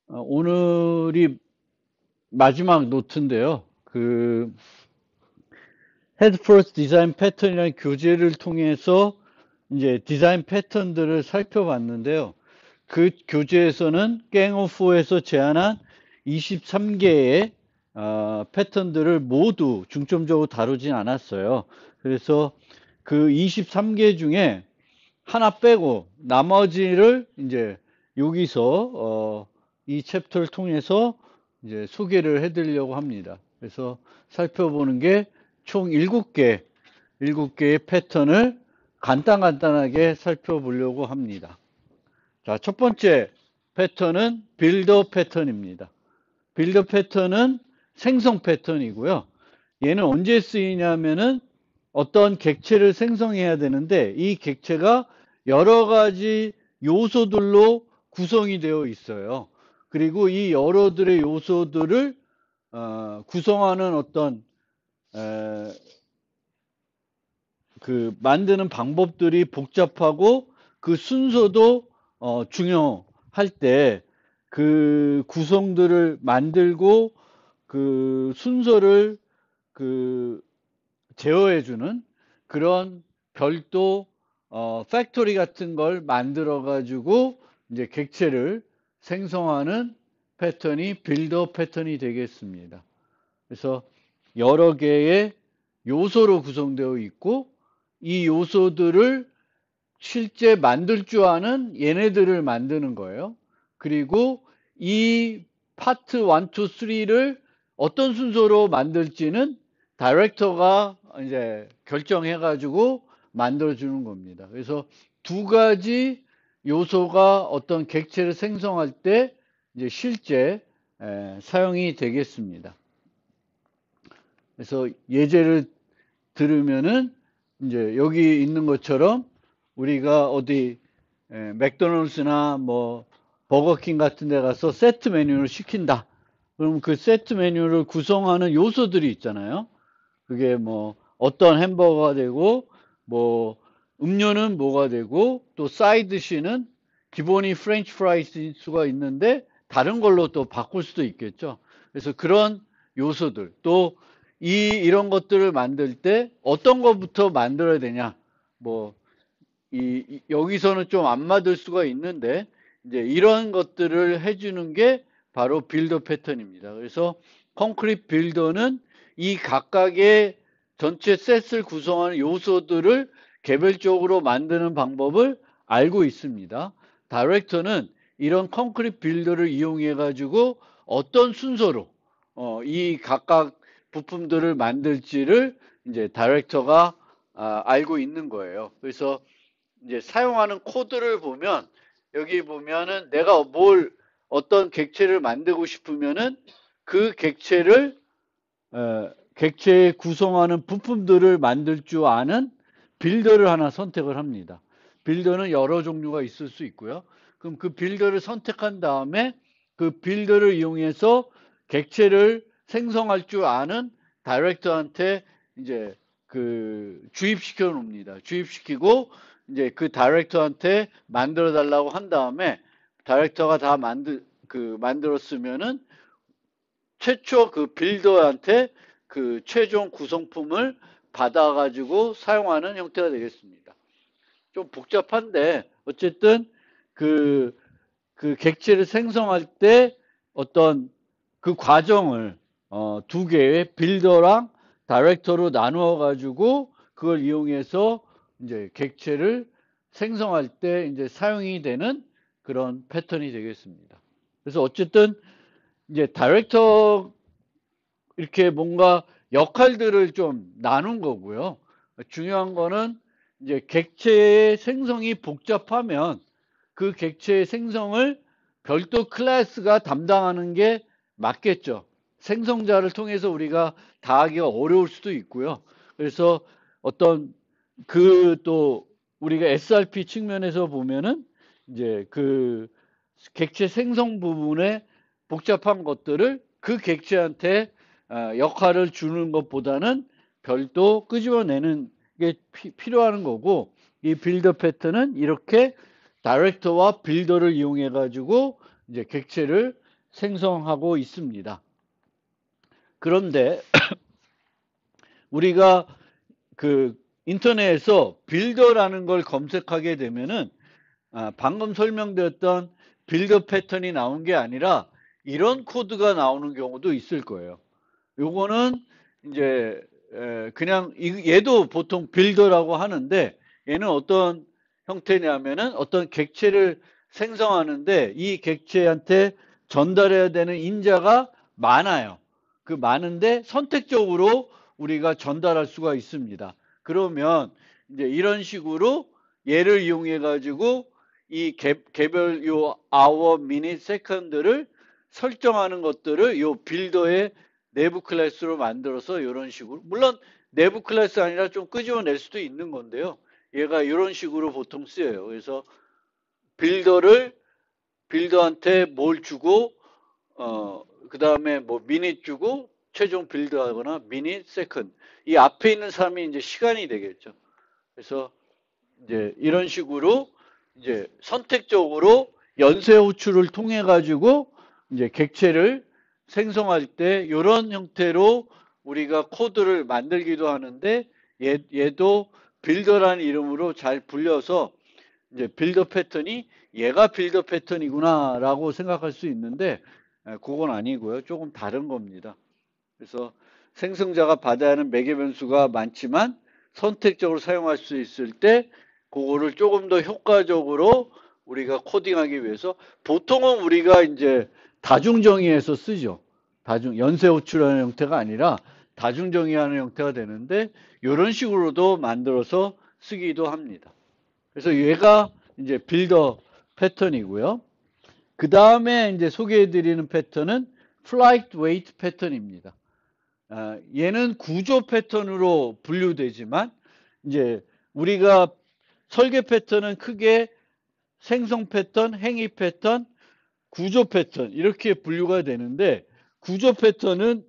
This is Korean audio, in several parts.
오늘이 마지막 노트인데요. Head First Design Pattern이라는 교재를 통해서 이제 디자인 패턴들을 살펴봤는데요. 그 교재에서는 갱오프에서 제안한 23개의 패턴들을 모두 중점적으로 다루진 않았어요. 그래서 그 23개 중에 하나 빼고 나머지를 이제 여기서 이 챕터를 통해서 이제 소개를 해드리려고 합니다. 그래서 살펴보는 게 총 7개의 패턴을 간단하게 살펴보려고 합니다. 자, 첫 번째 패턴은 빌더 패턴입니다. 빌더 패턴은 생성 패턴이고요. 얘는 언제 쓰이냐면은 어떤 객체를 생성해야 되는데 이 객체가 여러 가지 요소들로 구성이 되어 있어요. 그리고 이 여러들의 요소들을 구성하는 어떤 만드는 방법들이 복잡하고 그 순서도 중요할 때 그 구성들을 만들고 그 순서를 제어해주는 그런 별도 팩토리 같은 걸 만들어 가지고 이제 객체를 생성하는 패턴이 빌더 패턴이 되겠습니다. 그래서 여러 개의 요소로 구성되어 있고 이 요소들을 실제 만들 줄 아는 얘네들을 만드는 거예요. 그리고 이 파트 1, 2, 3를 어떤 순서로 만들지는 다이렉터가 이제 결정해 가지고 만들어 주는 겁니다. 그래서 두 가지 요소가 어떤 객체를 생성할 때 이제 실제 사용이 되겠습니다. 그래서 예제를 들으면은 이제 여기 있는 것처럼 우리가 어디 맥도날드나 뭐 버거킹 같은 데 가서 세트 메뉴를 시킨다. 그럼 그 세트 메뉴를 구성하는 요소들이 있잖아요. 그게 뭐 어떤 햄버거가 되고 뭐 음료는 뭐가 되고 또 사이드 C는 기본이 프렌치 프라이스일 수가 있는데 다른 걸로 또 바꿀 수도 있겠죠. 그래서 그런 요소들 또 이런 것들을 만들 때 어떤 것부터 만들어야 되냐 뭐 여기서는 좀 안 맞을 수가 있는데 이제 이런 것들을 해주는 게 바로 빌더 패턴입니다. 그래서 콘크리트 빌더는 이 각각의 전체 셋을 구성하는 요소들을 개별적으로 만드는 방법을 알고 있습니다. 다이렉터는 이런 콘크리트 빌더를 이용해 가지고 어떤 순서로 이 각각 부품들을 만들지를 이제 다이렉터가 알고 있는 거예요. 그래서 이제 사용하는 코드를 보면 여기 보면은 내가 어떤 객체를 만들고 싶으면은 그 객체에 구성하는 부품들을 만들 줄 아는 빌더를 하나 선택을 합니다. 빌더는 여러 종류가 있을 수 있고요. 그럼 그 빌더를 선택한 다음에 그 빌더를 이용해서 객체를 생성할 줄 아는 다이렉터한테 이제 주입시켜 놓습니다. 주입시키고 이제 그 다이렉터한테 만들어 달라고 한 다음에 다이렉터가 다 만들었으면은 최초 그 빌더한테 그 최종 구성품을 받아가지고 사용하는 형태가 되겠습니다. 좀 복잡한데 어쨌든 그, 그 객체를 생성할 때 어떤 그 과정을 두 개의 빌더랑 다이렉터로 나누어 가지고 그걸 이용해서 이제 객체를 생성할 때 이제 사용이 되는 그런 패턴이 되겠습니다. 그래서 어쨌든 이제 다이렉터 이렇게 뭔가 역할들을 좀 나눈 거고요. 중요한 거는 이제 객체의 생성이 복잡하면 그 객체의 생성을 별도 클래스가 담당하는 게 맞겠죠. 생성자를 통해서 우리가 다 하기가 어려울 수도 있고요. 그래서 어떤 또 우리가 SRP 측면에서 보면은 이제 그 객체 생성 부분의 복잡한 것들을 그 객체한테 역할을 주는 것보다는 별도 끄집어내는 게 필요한 거고 이 빌더 패턴은 이렇게 다이렉터와 빌더를 이용해 가지고 이제 객체를 생성하고 있습니다. 그런데 우리가 그 인터넷에서 빌더라는 걸 검색하게 되면은 방금 설명드렸던 빌더 패턴이 나온 게 아니라 이런 코드가 나오는 경우도 있을 거예요. 요거는 이제 그냥 얘도 보통 빌더라고 하는데 얘는 어떤 형태냐면은 어떤 객체를 생성하는데 이 객체한테 전달해야 되는 인자가 많아요. 그 많은데 선택적으로 우리가 전달할 수가 있습니다. 그러면 이제 이런 식으로 얘를 이용해 가지고 이 개별 요 hour, minute, second를 설정하는 것들을 요 빌더의 내부 클래스로 만들어서 이런 식으로, 물론 내부 클래스 아니라 좀 끄집어낼 수도 있는 건데요. 얘가 이런 식으로 보통 쓰여요. 그래서 빌더한테 뭘 주고 그 다음에 뭐 미닛 주고 최종 빌드하거나 미닛, 세컨드, 이 앞에 있는 사람이 이제 시간이 되겠죠. 그래서 이제 이런 식으로 이제 선택적으로 연쇄 호출을 통해 가지고 이제 객체를 생성할 때 이런 형태로 우리가 코드를 만들기도 하는데 얘도 빌더라는 이름으로 잘 불려서 이제 빌더 패턴이 얘가 빌더 패턴이구나라고 생각할 수 있는데 그건 아니고요. 조금 다른 겁니다. 그래서 생성자가 받아야 하는 매개 변수가 많지만 선택적으로 사용할 수 있을 때 그거를 조금 더 효과적으로 우리가 코딩하기 위해서 보통은 우리가 이제 다중정의해서 쓰죠. 연쇄 호출하는 형태가 아니라 다중정의하는 형태가 되는데 이런 식으로도 만들어서 쓰기도 합니다. 그래서 얘가 이제 빌더 패턴이고요. 그 다음에 이제 소개해드리는 패턴은 플라이트 웨이트 패턴입니다. 얘는 구조 패턴으로 분류되지만 이제 우리가 설계 패턴은 크게 생성 패턴, 행위 패턴, 구조 패턴 이렇게 분류가 되는데 구조 패턴은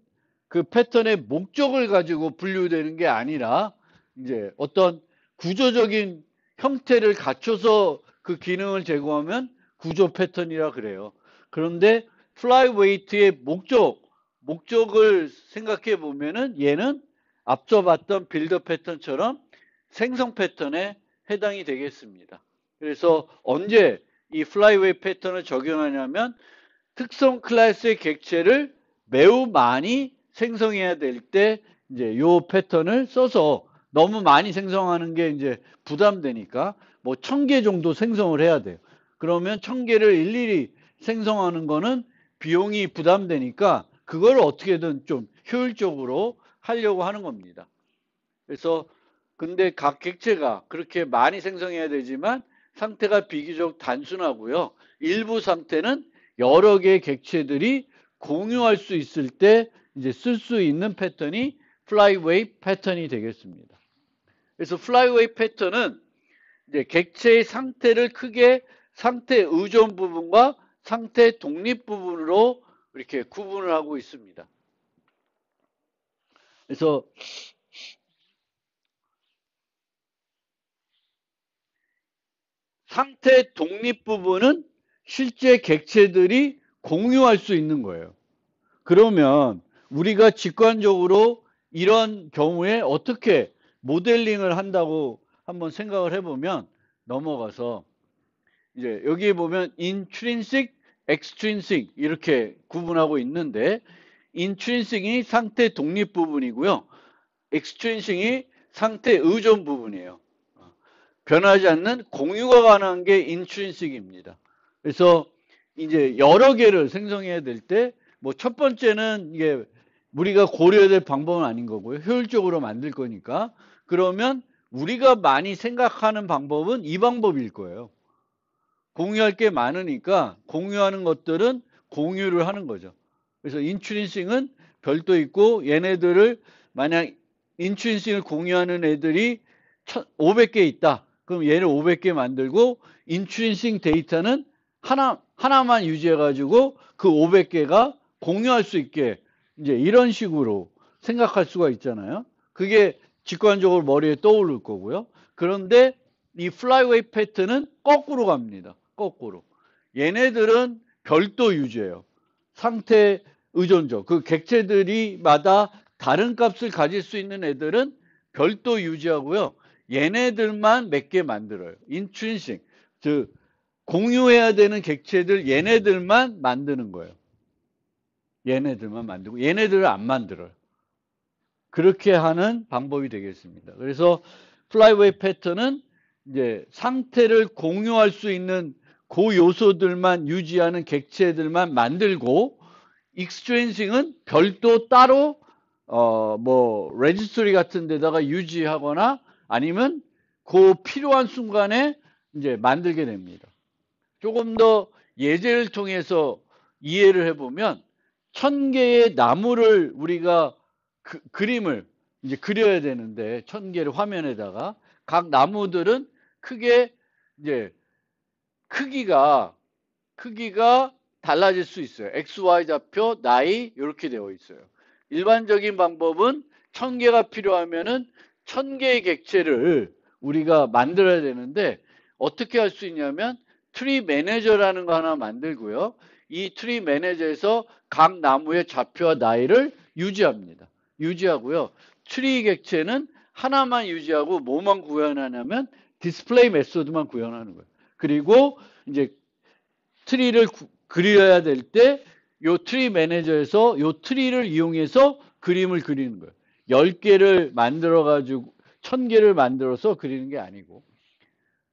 그 패턴의 목적을 가지고 분류되는 게 아니라 이제 어떤 구조적인 형태를 갖춰서 그 기능을 제공하면 구조 패턴이라 그래요. 그런데 플라이웨이트의 목적을 생각해 보면은 얘는 앞서 봤던 빌더 패턴처럼 생성 패턴에 해당이 되겠습니다. 그래서 언제 이 플라이웨이 패턴을 적용하냐면 특성 클래스의 객체를 매우 많이 생성해야 될 때 이제 요 패턴을 써서 너무 많이 생성하는 게 이제 부담되니까 뭐 1000개 정도 생성을 해야 돼요. 그러면 1000개를 일일이 생성하는 거는 비용이 부담되니까 그걸 어떻게든 좀 효율적으로 하려고 하는 겁니다. 그래서 근데 각 객체가 그렇게 많이 생성해야 되지만 상태가 비교적 단순하고요. 일부 상태는 여러 개의 객체들이 공유할 수 있을 때 이제 쓸 수 있는 패턴이 플라이웨이 패턴이 되겠습니다. 그래서 플라이웨이 패턴은 이제 객체의 상태를 크게 상태 의존 부분과 상태 독립 부분으로 이렇게 구분을 하고 있습니다. 그래서 상태 독립 부분은 실제 객체들이 공유할 수 있는 거예요. 그러면 우리가 직관적으로 이런 경우에 어떻게 모델링을 한다고 한번 생각을 해보면 넘어가서 이제 여기에 보면 intrinsic, extrinsic 이렇게 구분하고 있는데 intrinsic이 상태 독립 부분이고요. extrinsic이 상태 의존 부분이에요. 변하지 않는 공유가 가능한 게 intrinsic입니다. 그래서 이제 여러 개를 생성해야 될 때 뭐 첫 번째는 이게 우리가 고려해야 될 방법은 아닌 거고요. 효율적으로 만들 거니까. 그러면 우리가 많이 생각하는 방법은 이 방법일 거예요. 공유할 게 많으니까 공유하는 것들은 공유를 하는 거죠. 그래서 인트린식은 별도 있고 얘네들을 만약 인트린식을 공유하는 애들이 500개 있다. 그럼 얘를 500개 만들고 인트린식 데이터는 하나만 유지해가지고 그 500개가 공유할 수 있게 이제 이런 식으로 생각할 수가 있잖아요. 그게 직관적으로 머리에 떠오를 거고요. 그런데 이 플라이웨이 패턴은 거꾸로 갑니다. 거꾸로. 얘네들은 별도 유지해요. 상태 의존적. 그 객체들이마다 다른 값을 가질 수 있는 애들은 별도 유지하고요. 얘네들만 몇 개 만들어요. 인트린식. 즉 공유해야 되는 객체들 얘네들만 만드는 거예요. 얘네들만 만들고 얘네들을 안 만들어요. 그렇게 하는 방법이 되겠습니다. 그래서 플라이웨이 패턴은 이제 상태를 공유할 수 있는 그 요소들만 유지하는 객체들만 만들고, 익스트린식은 별도 따로 뭐 레지스트리 같은 데다가 유지하거나 아니면 그 필요한 순간에 이제 만들게 됩니다. 조금 더 예제를 통해서 이해를 해보면 1000개의 나무를 우리가 그림을 이제 그려야 되는데 1000개를 화면에다가 각 나무들은 크게 이제 크기가 달라질 수 있어요. X, Y 좌표, 나이 이렇게 되어 있어요. 일반적인 방법은 1000개가 필요하면은 1000개의 객체를 우리가 만들어야 되는데 어떻게 할 수 있냐면 트리 매니저라는 거 하나 만들고요. 이 트리 매니저에서 각 나무의 좌표와 나이를 유지합니다. 유지하고요. 트리 객체는 하나만 유지하고 뭐만 구현하냐면 디스플레이 메소드만 구현하는 거예요. 그리고 이제 트리를 그려야 될 때 요 트리 매니저에서 요 트리를 이용해서 그림을 그리는 거예요. 10개를 만들어 가지고 1000개를 만들어서 그리는 게 아니고.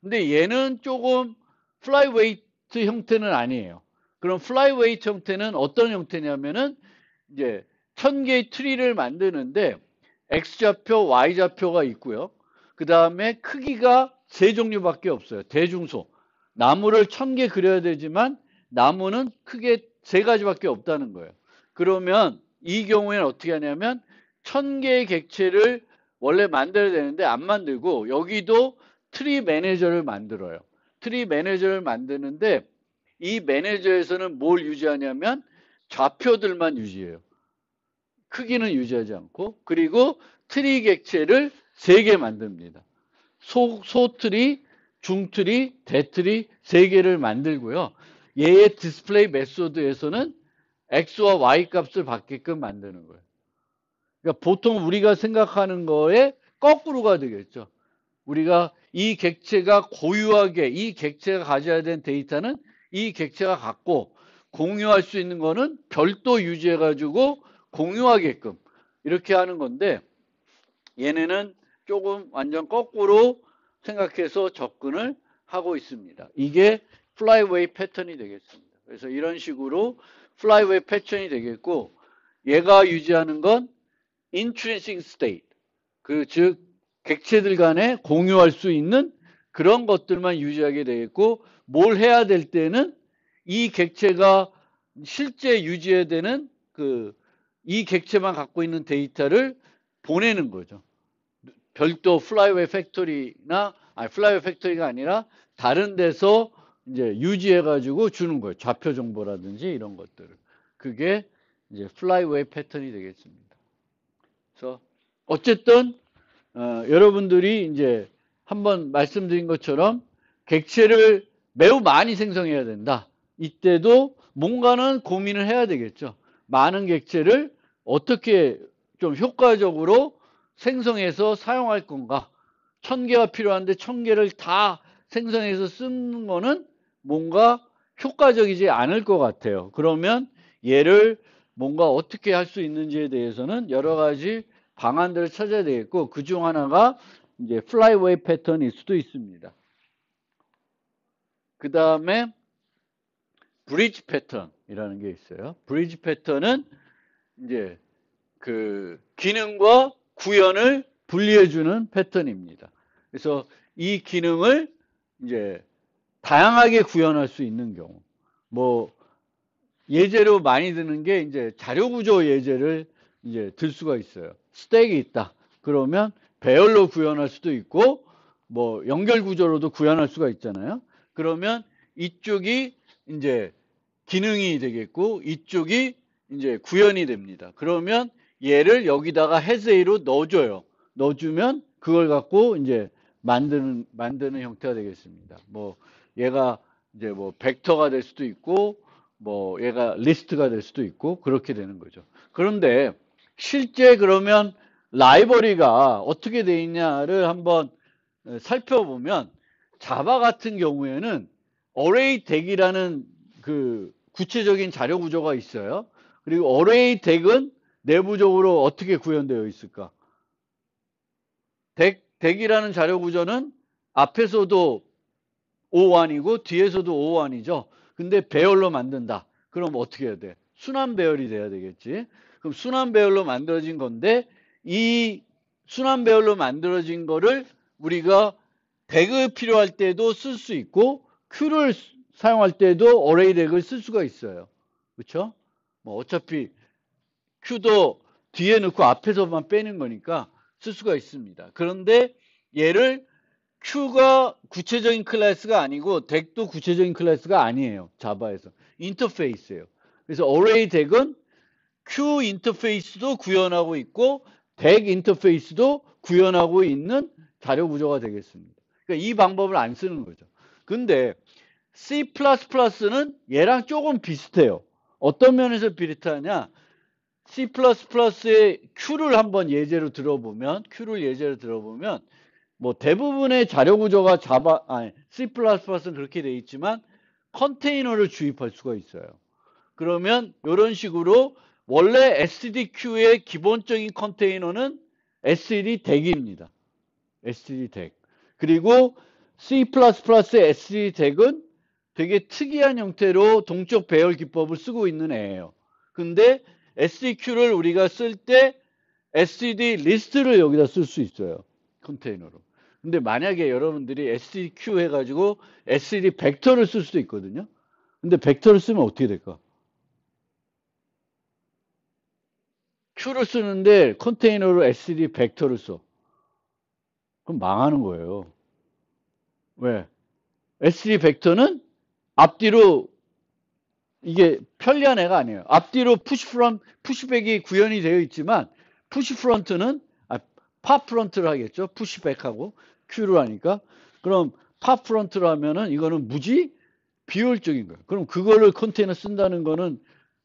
근데 얘는 조금 플라이웨이트 형태는 아니에요. 그럼 플라이웨이트 형태는 어떤 형태냐면은 이제 1000개의 트리를 만드는데 X좌표, Y좌표가 있고요. 그 다음에 크기가 세 종류밖에 없어요. 대중소. 나무를 1000개 그려야 되지만 나무는 크게 세 가지밖에 없다는 거예요. 그러면 이 경우에는 어떻게 하냐면 1000개의 객체를 원래 만들어야 되는데 안 만들고 여기도 트리 매니저를 만들어요. 트리 매니저를 만드는데 이 매니저에서는 뭘 유지하냐면 좌표들만 유지해요. 크기는 유지하지 않고, 그리고 트리 객체를 3개 만듭니다. 소트리, 중트리, 대트리 3개를 만들고요. 얘의 디스플레이 메소드에서는 X와 Y 값을 받게끔 만드는 거예요. 그러니까 보통 우리가 생각하는 거에 거꾸로가 되겠죠. 우리가 이 객체가 고유하게 이 객체가 가져야 되는 데이터는 이 객체가 갖고 공유할 수 있는 거는 별도 유지해 가지고 공유하게끔 이렇게 하는 건데, 얘네는 조금 완전 거꾸로 생각해서 접근을 하고 있습니다. 이게 플라이웨이 패턴이 되겠습니다. 그래서 이런 식으로 플라이웨이 패턴이 되겠고, 얘가 유지하는 건 intrinsic state, 즉 객체들 간에 공유할 수 있는 그런 것들만 유지하게 되겠고, 뭘 해야 될 때는 이 객체가 실제 유지해야 되는 이 객체만 갖고 있는 데이터를 보내는 거죠. 별도 플라이웨이 팩토리나, 플라이웨이 팩토리가 아니라 다른 데서 이제 유지해가지고 주는 거예요. 좌표 정보라든지 이런 것들을. 그게 이제 플라이웨이 패턴이 되겠습니다. 그래서 어쨌든 여러분들이 이제 한번 말씀드린 것처럼 객체를 매우 많이 생성해야 된다. 이때도 뭔가는 고민을 해야 되겠죠. 많은 객체를 어떻게 좀 효과적으로 생성해서 사용할 건가. 1000개가 필요한데 1000개를 다 생성해서 쓰는 거는 뭔가 효과적이지 않을 것 같아요. 그러면 얘를 뭔가 어떻게 할 수 있는지에 대해서는 여러 가지 방안들을 찾아야 되겠고, 그 중 하나가 이제 플라이웨이 패턴일 수도 있습니다. 그 다음에 브리지 패턴이라는 게 있어요. 브리지 패턴은 이제 그 기능과 구현을 분리해주는 패턴입니다. 그래서 이 기능을 이제 다양하게 구현할 수 있는 경우, 뭐 예제로 많이 드는 게 이제 자료구조 예제를 이제 들 수가 있어요. 스택이 있다. 그러면 배열로 구현할 수도 있고, 뭐 연결구조로도 구현할 수가 있잖아요. 그러면 이쪽이 이제 기능이 되겠고, 이쪽이 이제 구현이 됩니다. 그러면 얘를 여기다가 헤세이로 넣어줘요. 넣어주면 그걸 갖고 이제 만드는 형태가 되겠습니다. 뭐 얘가 이제 뭐 벡터가 될 수도 있고, 뭐 얘가 리스트가 될 수도 있고 그렇게 되는 거죠. 그런데 실제 그러면 라이브러리가 어떻게 돼 있냐를 한번 살펴보면 자바 같은 경우에는 어레이 덱이라는 그 구체적인 자료 구조가 있어요. 그리고 어레이 덱은 내부적으로 어떻게 구현되어 있을까? 덱이라는 자료 구조는 앞에서도 O1이고 뒤에서도 O1이죠. 근데 배열로 만든다. 그럼 어떻게 해야 돼? 순환 배열이 돼야 되겠지. 그럼 순환 배열로 만들어진 건데 이 순환 배열로 만들어진 거를 우리가 덱을 필요할 때도 쓸 수 있고 큐를 사용할 때도 어레이 덱을 쓸 수가 있어요. 그렇죠? 뭐 어차피 큐도 뒤에 넣고 앞에서만 빼는 거니까 쓸 수가 있습니다. 그런데 얘를 큐가 구체적인 클래스가 아니고 덱도 구체적인 클래스가 아니에요. 자바에서. 인터페이스예요. 그래서 어레이 덱은 큐 인터페이스도 구현하고 있고 덱 인터페이스도 구현하고 있는 자료 구조가 되겠습니다. 그러니까 이 방법을 안 쓰는 거죠. 근데 C++는 얘랑 조금 비슷해요. 어떤 면에서 비슷하냐? C++의 Q를 한번 예제로 들어보면 뭐 대부분의 자료 구조가 C++는 그렇게 돼 있지만 컨테이너를 주입할 수가 있어요. 그러면 이런 식으로 원래 stdq의 기본적인 컨테이너는 std 덱입니다. std 덱. 그리고 C++의 std 덱은 되게 특이한 형태로 동적 배열 기법을 쓰고 있는 애예요. 근데 stdq를 우리가 쓸 때 std 리스트를 여기다 쓸 수 있어요. 컨테이너로. 근데 만약에 여러분들이 stdq 해가지고 std 벡터를 쓸 수도 있거든요. 근데 벡터를 쓰면 어떻게 될까? q를 쓰는데 컨테이너로 std 벡터를 써. 그럼 망하는 거예요. 왜? std 벡터는 앞뒤로 이게 편리한 애가 아니에요. 앞뒤로 푸시백이 구현이 되어 있지만 푸시 프런트는 파 프런트를 하겠죠. 푸시백하고 Q를 하니까. 그럼 파 프런트를 하면은 이거는 무지 비효율적인 거예요. 그럼 그거를 컨테이너 쓴다는 거는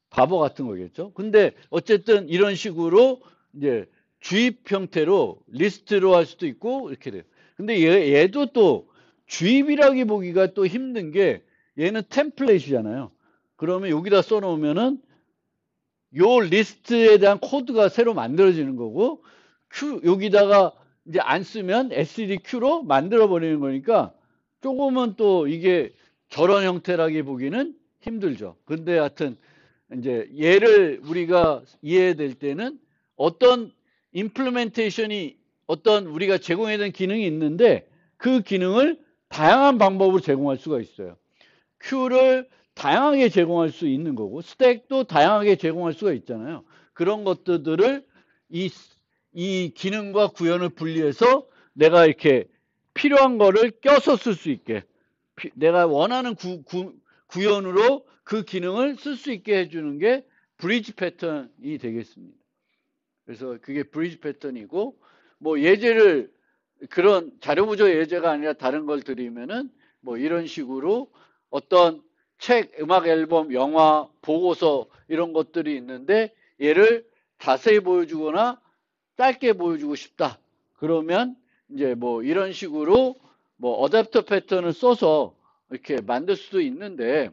바보 같은 거겠죠. 근데 어쨌든 이런 식으로 이제 주입 형태로 리스트로 할 수도 있고 이렇게 돼요. 근데 얘도 또 주입이라기 보기가 또 힘든 게 얘는 템플릿이잖아요. 그러면 여기다 써놓으면은 요 리스트에 대한 코드가 새로 만들어지는 거고 여기다가 이제 안 쓰면 stdq로 만들어 버리는 거니까 조금은 또 이게 저런 형태라기 보기는 힘들죠. 근데 하여튼 이제 얘를 우리가 이해될 때는 어떤 임플리멘테이션이 어떤 우리가 제공해야 되는 기능이 있는데 그 기능을 다양한 방법으로 제공할 수가 있어요. 큐를 다양하게 제공할 수 있는 거고 스택도 다양하게 제공할 수가 있잖아요. 그런 것들을 이 기능과 구현을 분리해서 내가 이렇게 필요한 거를 껴서 쓸 수 있게 내가 원하는 구현으로 그 기능을 쓸 수 있게 해주는 게 브리지 패턴이 되겠습니다. 그래서 그게 브리지 패턴이고 뭐 예제를 그런 자료 구조 예제가 아니라 다른 걸 드리면은 뭐 이런 식으로 어떤 책, 음악 앨범, 영화, 보고서 이런 것들이 있는데 얘를 자세히 보여주거나 짧게 보여주고 싶다. 그러면 이제 뭐 이런 식으로 뭐 어댑터 패턴을 써서 이렇게 만들 수도 있는데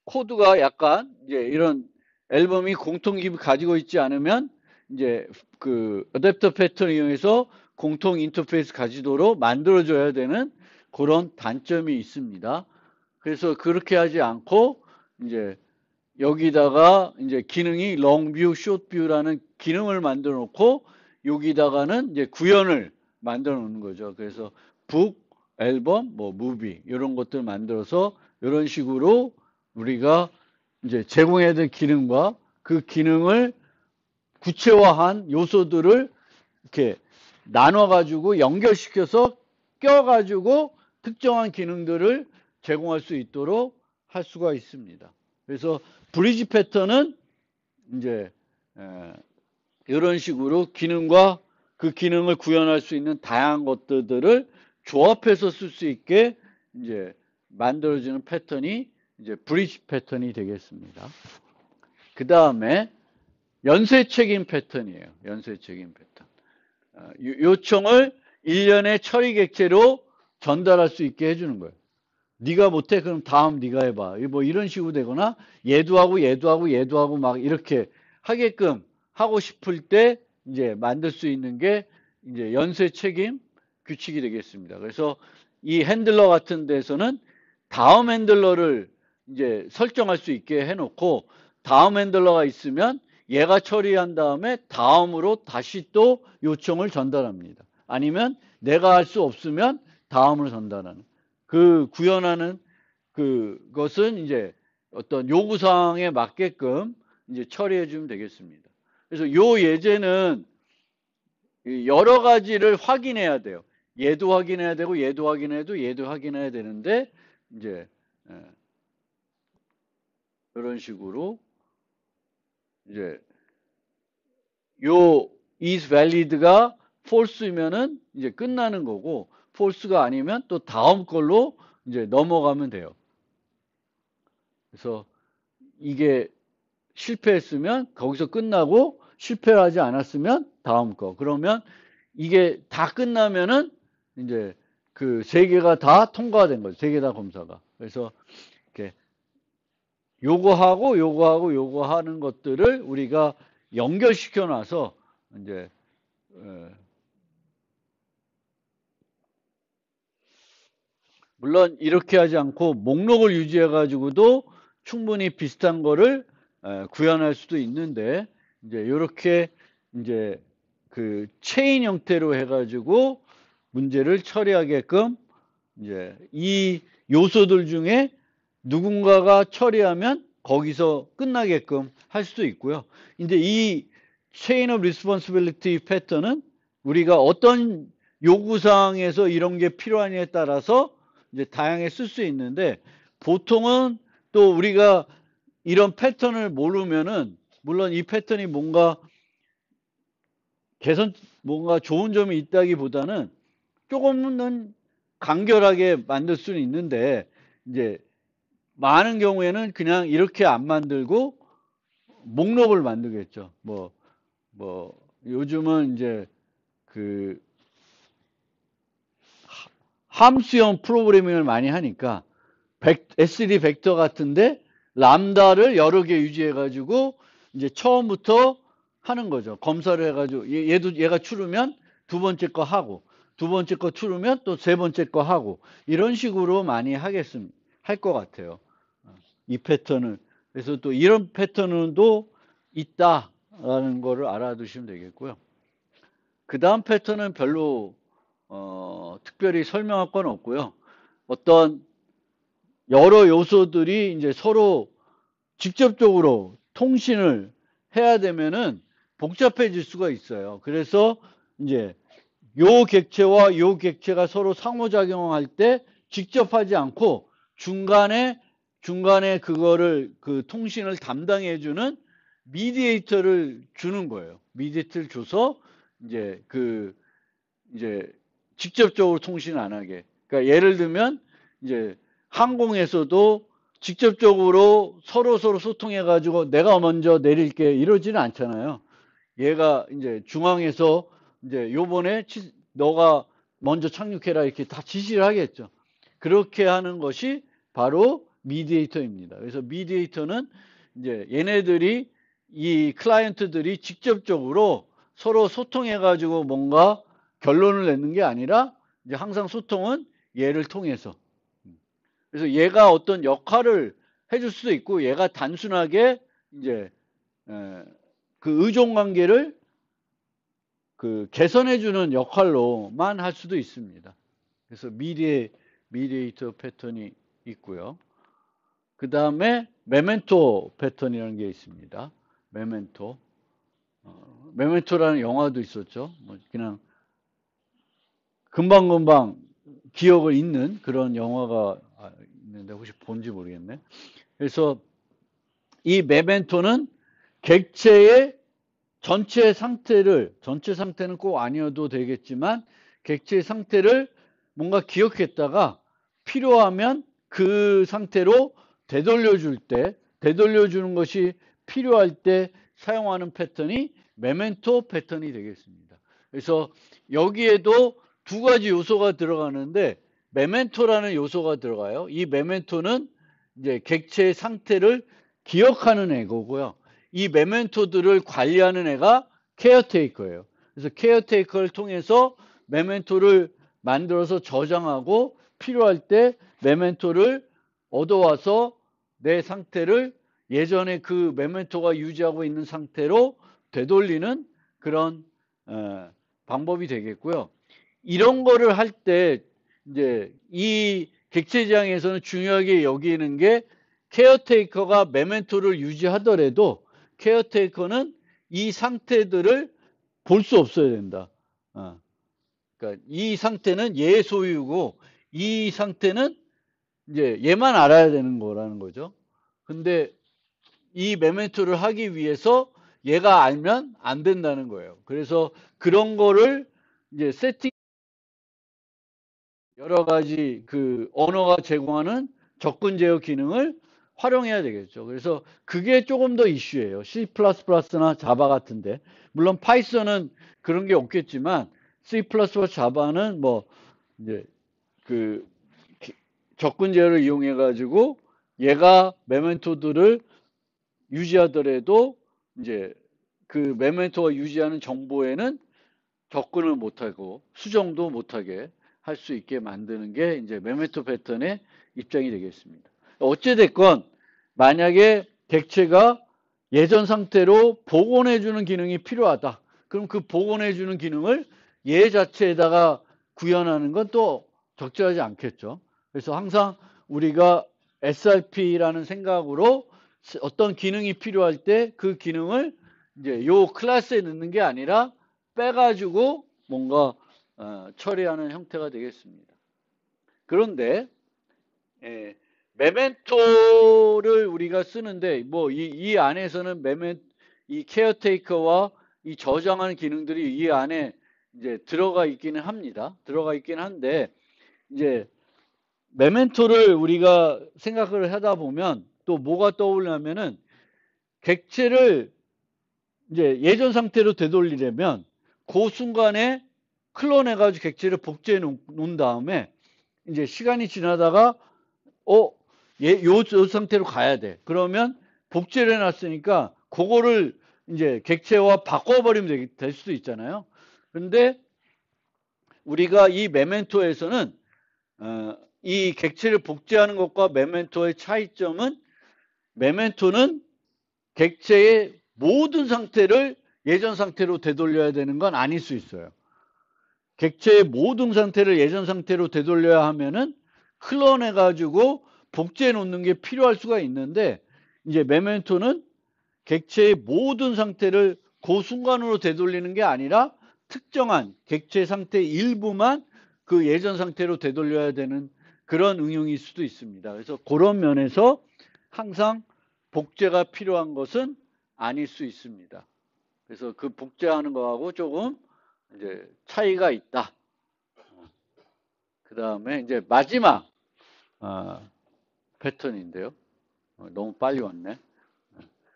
코드가 약간 이제 이런 앨범이 공통기를 가지고 있지 않으면 이제 그 어댑터 패턴을 이용해서 공통 인터페이스 가지도록 만들어줘야 되는 그런 단점이 있습니다. 그래서 그렇게 하지 않고 이제 여기다가 이제 기능이 롱뷰, 숏뷰라는 기능을 만들어 놓고 여기다가는 이제 구현을 만들어 놓는 거죠. 그래서 북, 앨범, 뭐 무비 이런 것들 만들어서 이런 식으로 우리가 이제 제공해야 될 기능과 그 기능을 구체화한 요소들을 이렇게 나눠가지고 연결시켜서 껴가지고 특정한 기능들을 제공할 수 있도록 할 수가 있습니다. 그래서 브리지 패턴은 이제 이런 식으로 기능과 그 기능을 구현할 수 있는 다양한 것들을 조합해서 쓸 수 있게 이제 만들어지는 패턴이 이제 브릿지 패턴이 되겠습니다. 그 다음에 연쇄책임 패턴이에요. 연쇄책임 패턴. 요청을 일련의 처리 객체로 전달할 수 있게 해주는 거예요. 네가 못해? 그럼 다음 네가 해봐. 뭐 이런 식으로 되거나 얘도 하고 얘도 하고 얘도 하고 막 이렇게 하게끔 하고 싶을 때 이제 만들 수 있는 게 이제 연쇄 책임 규칙이 되겠습니다. 그래서 이 핸들러 같은 데서는 다음 핸들러를 이제 설정할 수 있게 해놓고 다음 핸들러가 있으면 얘가 처리한 다음에 다음으로 다시 또 요청을 전달합니다. 아니면 내가 할 수 없으면 다음으로 전달하는. 그 구현하는 그것은 이제 어떤 요구사항에 맞게끔 이제 처리해 주면 되겠습니다. 그래서 요 예제는 여러 가지를 확인해야 돼요. 얘도 확인해야 되고 얘도 확인해도 얘도 확인해야 되는데 이제 이런 식으로 이제 요 is valid가 false면은 이제 끝나는 거고 false가 아니면 또 다음 걸로 이제 넘어가면 돼요. 그래서 이게 실패했으면 거기서 끝나고 실패를 하지 않았으면 다음 거. 그러면 이게 다 끝나면은 이제 그 세 개가 다 통과된 거죠. 세 개 다 검사가. 그래서 이렇게 요거하고 요거하고 요거 하는 것들을 우리가 연결시켜 놔서 이제 물론 이렇게 하지 않고 목록을 유지해 가지고도 충분히 비슷한 거를 구현할 수도 있는데 이제 이렇게 이제 그 체인 형태로 해 가지고 문제를 처리하게끔 이제 이 요소들 중에 누군가가 처리하면 거기서 끝나게끔 할 수도 있고요. 이제 이 체인 오브 리스폰시빌리티 패턴은 우리가 어떤 요구사항에서 이런 게 필요하냐에 따라서 이제 다양하게 쓸 수 있는데 보통은 또 우리가 이런 패턴을 모르면은 물론 이 패턴이 뭔가 뭔가 좋은 점이 있다기보다는 조금은 간결하게 만들 수는 있는데 이제 많은 경우에는 그냥 이렇게 안 만들고 목록을 만들겠죠. 뭐 요즘은 이제 그 함수형 프로그래밍을 많이 하니까 SD 벡터 같은데 람다를 여러 개 유지해 가지고 이제 처음부터 하는 거죠. 검사를 해 가지고 얘가 추르면 두 번째 거 하고 두 번째 거 추르면 또 세 번째 거 하고 이런 식으로 많이 할 것 같아요. 이 패턴을. 그래서 또 이런 패턴도 있다라는 거를 알아두시면 되겠고요. 그 다음 패턴은 별로 특별히 설명할 건 없고요. 어떤 여러 요소들이 이제 서로 직접적으로 통신을 해야 되면은 복잡해질 수가 있어요. 그래서 이제 요 객체와 요 객체가 서로 상호작용할 때 직접 하지 않고 중간에 그거를 그 통신을 담당해주는 미디에이터를 주는 거예요. 미디에이터를 줘서 이제 이제 직접적으로 통신을 안 하게. 그러니까 예를 들면 이제 항공에서도 직접적으로 서로 소통해 가지고 내가 먼저 내릴게 이러지는 않잖아요. 얘가 이제 중앙에서 이제 요번에 너가 먼저 착륙해라 이렇게 다 지시를 하겠죠. 그렇게 하는 것이 바로 미디에이터입니다. 그래서 미디에이터는 이제 얘네들이 이 클라이언트들이 직접적으로 서로 소통해 가지고 뭔가 결론을 내는 게 아니라 이제 항상 소통은 얘를 통해서. 그래서 얘가 어떤 역할을 해줄 수도 있고 얘가 단순하게 이제 그 의존 관계를 그 개선해주는 역할로만 할 수도 있습니다. 그래서 미디에이터 패턴이 있고요. 그 다음에 메멘토 패턴이라는 게 있습니다. 메멘토라는 영화도 있었죠. 뭐 그냥 금방금방 기억을 잊는 그런 영화가 있는데 혹시 본지 모르겠네. 그래서 이 메멘토는 객체의 전체 상태는 꼭 아니어도 되겠지만 객체의 상태를 뭔가 기억했다가 필요하면 그 상태로 되돌려주는 것이 필요할 때 사용하는 패턴이 메멘토 패턴이 되겠습니다. 그래서 여기에도 두 가지 요소가 들어가는데 메멘토라는 요소가 들어가요. 이 메멘토는 이제 객체의 상태를 기억하는 애고요. 이 메멘토들을 관리하는 애가 케어테이커예요. 그래서 케어테이커를 통해서 메멘토를 만들어서 저장하고 필요할 때 메멘토를 얻어와서 내 상태를 예전에 그 메멘토가 유지하고 있는 상태로 되돌리는 그런 방법이 되겠고요. 이런 거를 할 때 이제 이 객체지향에서는 중요하게 여기는 게 케어테이커가 메멘토를 유지하더라도 케어테이커는 이 상태들을 볼 수 없어야 된다. 그러니까 이 상태는 얘의 소유고 이 상태는 이제 얘만 알아야 되는 거라는 거죠. 근데 이 메멘토를 하기 위해서 얘가 알면 안 된다는 거예요. 그래서 그런 거를 이제 세팅 여러 가지 그 언어가 제공하는 접근 제어 기능을 활용해야 되겠죠. 그래서 그게 조금 더 이슈예요. C++나 자바 같은데. 물론 파이썬은 그런 게 없겠지만 C++, 자바는 뭐 이제 그 접근 제어를 이용해 가지고 얘가 메멘토들을 유지하더라도 이제 그 메멘토가 유지하는 정보에는 접근을 못하고 수정도 못하게 할 수 있게 만드는 게 이제 메멘토 패턴의 입장이 되겠습니다. 어찌됐건 만약에 객체가 예전 상태로 복원해주는 기능이 필요하다. 그럼 그 복원해주는 기능을 얘 자체에다가 구현하는 건 또 적절하지 않겠죠. 그래서 항상 우리가 SRP라는 생각으로 어떤 기능이 필요할 때 그 기능을 이제 요 클래스에 넣는 게 아니라 빼가지고 뭔가 처리하는 형태가 되겠습니다. 그런데 메멘토를 우리가 쓰는데 뭐 이 안에서는 이 케어테이커와 이 저장하는 기능들이 이 안에 이제 들어가 있기는 합니다. 들어가 있긴 한데 이제 메멘토를 우리가 생각을 하다 보면 또 뭐가 떠오르냐면은 객체를 이제 예전 상태로 되돌리려면 그 순간에 클론해가지고 객체를 복제해 놓은 다음에 이제 시간이 지나다가 요 상태로 가야 돼. 그러면 복제를 해놨으니까 그거를 이제 객체와 바꿔버리면 될 수도 있잖아요. 근데 우리가 이 메멘토에서는 이 객체를 복제하는 것과 메멘토의 차이점은 메멘토는 객체의 모든 상태를 예전 상태로 되돌려야 되는 건 아닐 수 있어요. 객체의 모든 상태를 예전 상태로 되돌려야 하면은 클론해가지고 복제해 놓는 게 필요할 수가 있는데 이제 메멘토는 객체의 모든 상태를 그 순간으로 되돌리는 게 아니라 특정한 객체 상태 일부만 그 예전 상태로 되돌려야 되는 그런 응용일 수도 있습니다. 그래서 그런 면에서 항상 복제가 필요한 것은 아닐 수 있습니다. 그래서 그 복제하는 거하고 조금 이제 차이가 있다. 그 다음에 이제 마지막 패턴인데요. 너무 빨리 왔네.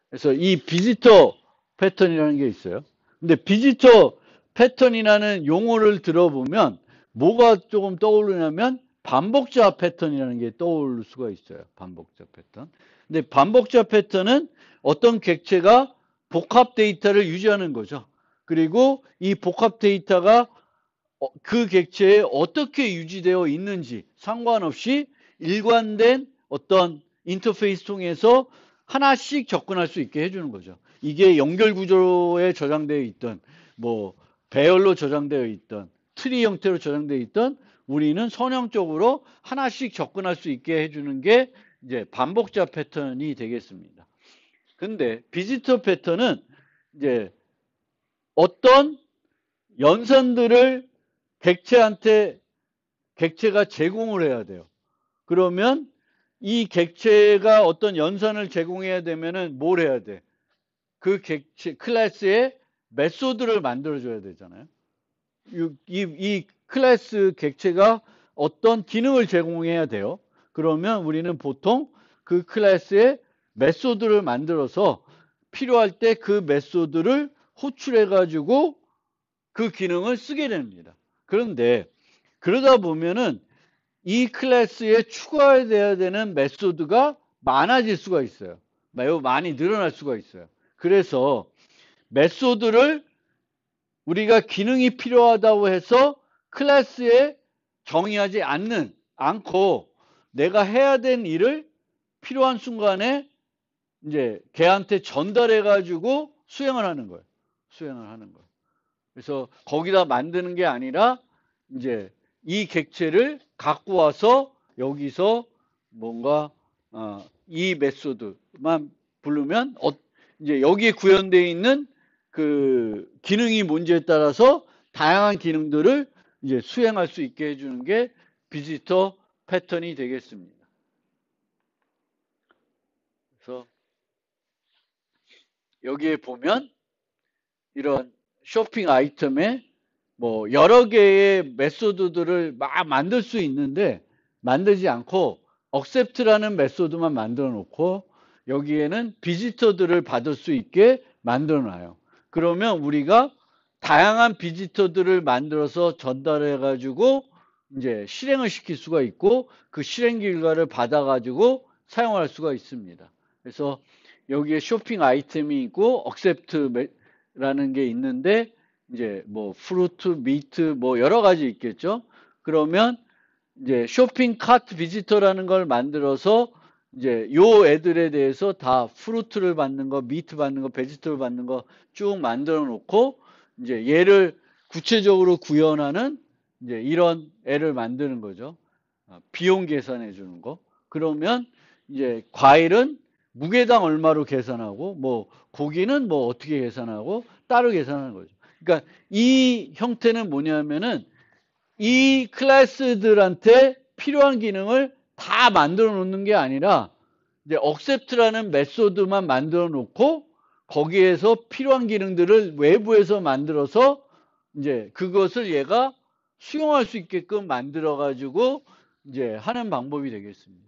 그래서 이 비지터 패턴이라는 게 있어요. 근데 비지터 패턴이라는 용어를 들어보면 뭐가 조금 떠오르냐면 반복자 패턴이라는 게 떠오를 수가 있어요. 반복자 패턴. 근데 반복자 패턴은 어떤 객체가 복합 데이터를 유지하는 거죠. 그리고 이 복합 데이터가 그 객체에 어떻게 유지되어 있는지 상관없이 일관된 어떤 인터페이스 통해서 하나씩 접근할 수 있게 해주는 거죠. 이게 연결 구조에 저장되어 있던 뭐 배열로 저장되어 있던 트리 형태로 저장되어 있던 우리는 선형적으로 하나씩 접근할 수 있게 해주는 게 이제 반복자 패턴이 되겠습니다. 근데 비지터 패턴은 이제 어떤 연산들을 객체가 제공을 해야 돼요. 그러면 이 객체가 어떤 연산을 제공해야 되면은 뭘 해야 돼? 그 객체 클래스에 메소드를 만들어줘야 되잖아요. 이 클래스 객체가 어떤 기능을 제공해야 돼요. 그러면 우리는 보통 그 클래스의 메소드를 만들어서 필요할 때 그 메소드를 호출해 가지고 그 기능을 쓰게 됩니다. 그런데 그러다 보면은 이 클래스에 추가해야 되는 메소드가 많아질 수가 있어요. 매우 많이 늘어날 수가 있어요. 그래서 메소드를 우리가 기능이 필요하다고 해서 클래스에 정의하지 않고 내가 해야 된 일을 필요한 순간에 이제 걔한테 전달해 가지고 수행을 하는 거예요. 수행을 하는 거예요. 그래서 거기다 만드는 게 아니라 이제 이 객체를 갖고 와서 여기서 뭔가 이 메소드만 부르면 이제 여기에 구현되어 있는 그 기능이 뭔지에 따라서 다양한 기능들을 이제 수행할 수 있게 해주는 게 비지터 패턴이 되겠습니다. 그래서 여기에 보면 이런 쇼핑 아이템에 뭐 여러 개의 메소드들을 막 만들 수 있는데 만들지 않고 accept라는 메소드만 만들어 놓고 여기에는 비지터들을 받을 수 있게 만들어 놔요. 그러면 우리가 다양한 비지터들을 만들어서 전달해 가지고 이제 실행을 시킬 수가 있고 그 실행 결과를 받아 가지고 사용할 수가 있습니다. 그래서 여기에 쇼핑 아이템이 있고 accept라는 게 있는데 이제 뭐 프루트, 미트 뭐 여러 가지 있겠죠. 그러면 이제 쇼핑 카트 비지터라는 걸 만들어서 이제 요 애들에 대해서 다 프루트를 받는 거, 미트 받는 거, 베지터를 받는 거 쭉 만들어 놓고 이제 얘를 구체적으로 구현하는 이제 이런 애를 만드는 거죠. 비용 계산해 주는 거. 그러면 이제 과일은 무게당 얼마로 계산하고 뭐 고기는 뭐 어떻게 계산하고 따로 계산하는 거죠. 그러니까 이 형태는 뭐냐면은 이 클래스들한테 필요한 기능을 다 만들어 놓는 게 아니라 이제 accept라는 메소드만 만들어 놓고 거기에서 필요한 기능들을 외부에서 만들어서 이제 그것을 얘가 수용할 수 있게끔 만들어 가지고 이제 하는 방법이 되겠습니다.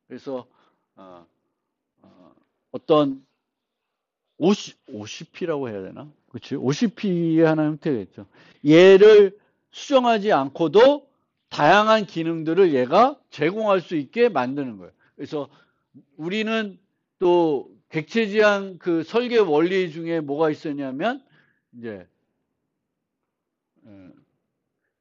그래서 어떤 OCP라고 해야 되나? 그렇지? OCP의 하나 형태겠죠. 얘를 수정하지 않고도 다양한 기능들을 얘가 제공할 수 있게 만드는 거예요. 그래서 우리는 또 객체지향 그 설계 원리 중에 뭐가 있었냐면 이제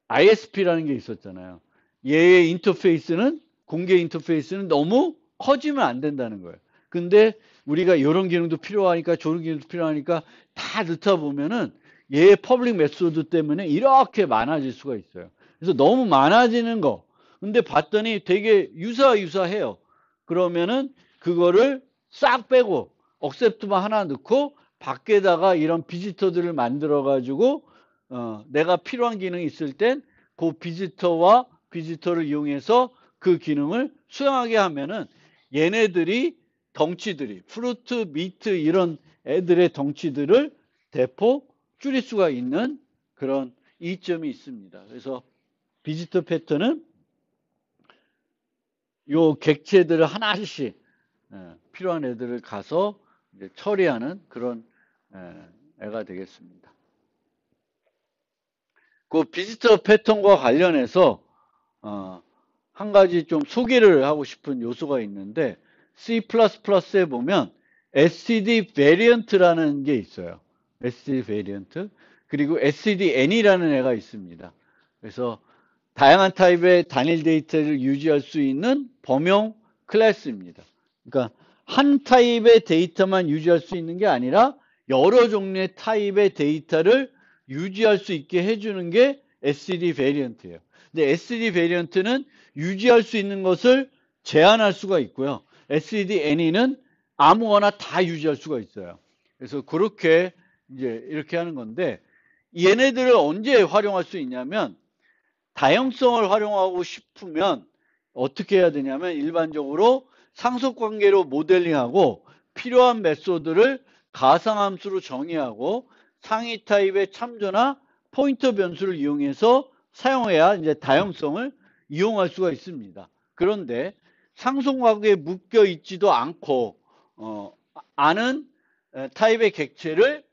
ISP라는 게 있었잖아요. 얘의 인터페이스는 공개 인터페이스는 너무 커지면 안 된다는 거예요. 근데 우리가 이런 기능도 필요하니까 저런 기능도 필요하니까 다 넣다 보면은 얘의 퍼블릭 메소드 때문에 이렇게 많아질 수가 있어요. 그래서 너무 많아지는 거. 근데 봤더니 되게 유사해요. 그러면은 그거를 싹 빼고 억셉트만 하나 넣고 밖에다가 이런 비지터들을 만들어 가지고 내가 필요한 기능이 있을 땐 그 비지터와 비지터를 이용해서 그 기능을 수행하게 하면은 얘네들이 덩치들이 프루트, 미트 이런 애들의 덩치들을 대폭 줄일 수가 있는 그런 이점이 있습니다. 그래서 비지터 패턴은 요 객체들을 하나씩 필요한 애들을 가서 이제 처리하는 그런 애가 되겠습니다. 그 비지터 패턴과 관련해서 한 가지 좀 소개를 하고 싶은 요소가 있는데 C++에 보면 std variant라는 게 있어요. std variant 그리고 stdn이라는 애가 있습니다. 그래서 다양한 타입의 단일 데이터를 유지할 수 있는 범용 클래스입니다. 그러니까 한 타입의 데이터만 유지할 수 있는 게 아니라 여러 종류의 타입의 데이터를 유지할 수 있게 해주는 게 std variant예요. 근데 std variant는 유지할 수 있는 것을 제한할 수가 있고요. std-any는 아무거나 다 유지할 수가 있어요. 그래서 그렇게 이제 이렇게 하는 건데 얘네들을 언제 활용할 수 있냐면 다형성을 활용하고 싶으면 어떻게 해야 되냐면 일반적으로 상속관계로 모델링하고 필요한 메소드를 가상함수로 정의하고 상위 타입의 참조나 포인터 변수를 이용해서 사용해야 이제 다양성을 이용할 수가 있습니다. 그런데 상속과거에 묶여 있지도 않고 않은 타입의 객체를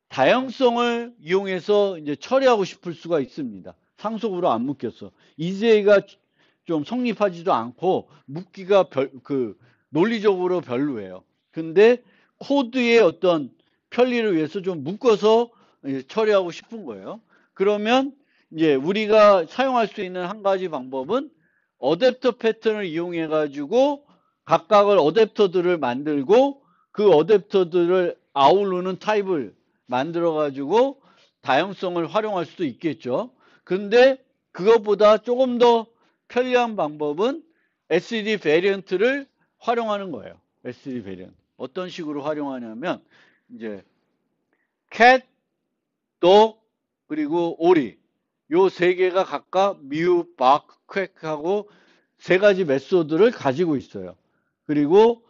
다양성을 이용해서 이제 처리하고 싶을 수가 있습니다. 상속으로 안 묶였어. EJ가 좀 성립하지도 않고 묶기가 논리적으로 별로예요. 근데 코드의 어떤 편리를 위해서 좀 묶어서 처리하고 싶은 거예요. 그러면 이제 우리가 사용할 수 있는 한 가지 방법은 어댑터 패턴을 이용해 가지고 각각을 어댑터들을 만들고 그 어댑터들을 아우르는 타입을 만들어 가지고 다양성을 활용할 수도 있겠죠. 근데 그것보다 조금 더 편리한 방법은 SED 베리언트를 활용하는 거예요. SED 베리언트. 어떤 식으로 활용하냐면 이제 cat, dog, 그리고 오리 요 세 개가 각각 미우, 박, 퀘크하고 세 가지 메소드를 가지고 있어요. 그리고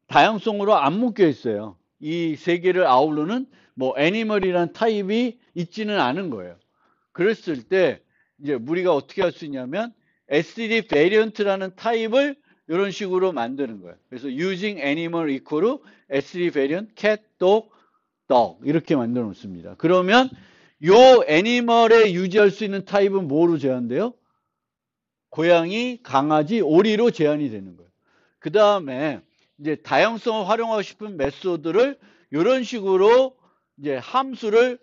다양성으로 안 묶여 있어요. 이 세 개를 아우르는 뭐 애니멀이란 타입이 있지는 않은 거예요. 그랬을 때 이제 우리가 어떻게 할 수 있냐면 SED variant라는 타입을 이런 식으로 만드는 거예요. 그래서 using animal equal SED variant cat, dog, dog 이렇게 만들어 놓습니다. 그러면 요 애니멀에 유지할 수 있는 타입은 뭐로 제한돼요? 고양이, 강아지, 오리로 제한이 되는 거예요. 그 다음에 이제 다양성을 활용하고 싶은 메소드를 이런 식으로 이제 함수를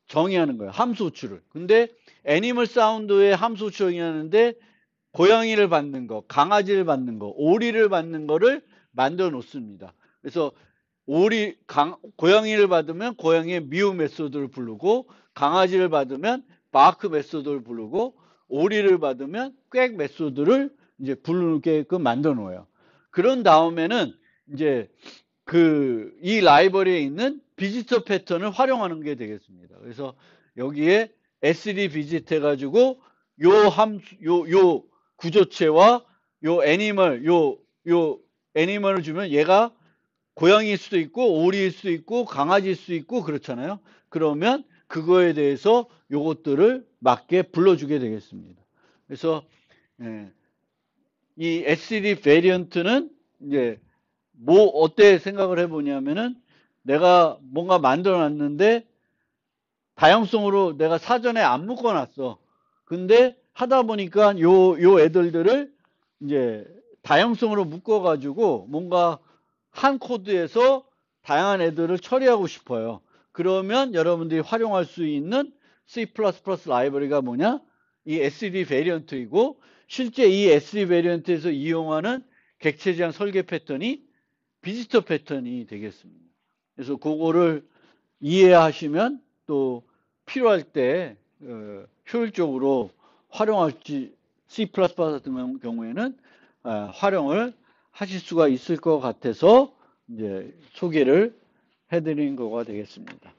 정의하는 거예요. 함수 호출을. 근데 애니멀 사운드의 함수 호출 정의하는데 고양이를 받는 거, 강아지를 받는 거, 오리를 받는 거를 만들어 놓습니다. 그래서 고양이를 받으면 고양이의 미우 메소드를 부르고 강아지를 받으면 바크 메소드를 부르고 오리를 받으면 꽥 메소드를 이제 부르게끔 만들어 놓아요. 그런 다음에는 이제 이 라이브러리에 있는 비지터 패턴을 활용하는 게 되겠습니다. 그래서 여기에 SED 비짓 해가지고 요 구조체와 요 애니멀을 주면 얘가 고양이일 수도 있고 오리일 수도 있고 강아지일 수도 있고 그렇잖아요. 그러면 그거에 대해서 요것들을 맞게 불러주게 되겠습니다. 그래서 이 SED 베리언트는 이제 어때 생각을 해보냐면은 내가 뭔가 만들어 놨는데 다양성으로 내가 사전에 안 묶어 놨어. 근데 하다 보니까 요 애들을 이제 다양성으로 묶어 가지고 뭔가 한 코드에서 다양한 애들을 처리하고 싶어요. 그러면 여러분들이 활용할 수 있는 C++ 라이브러리가 뭐냐? 이 SED 베리언트이고 실제 이 SED 베리언트에서 이용하는 객체 제한 설계 패턴이 비지터 패턴이 되겠습니다. 그래서 그거를 이해하시면 또 필요할 때 효율적으로 활용할지 C++ 같은 경우에는 활용을 하실 수가 있을 것 같아서 이제 소개를 해드린 거가 되겠습니다.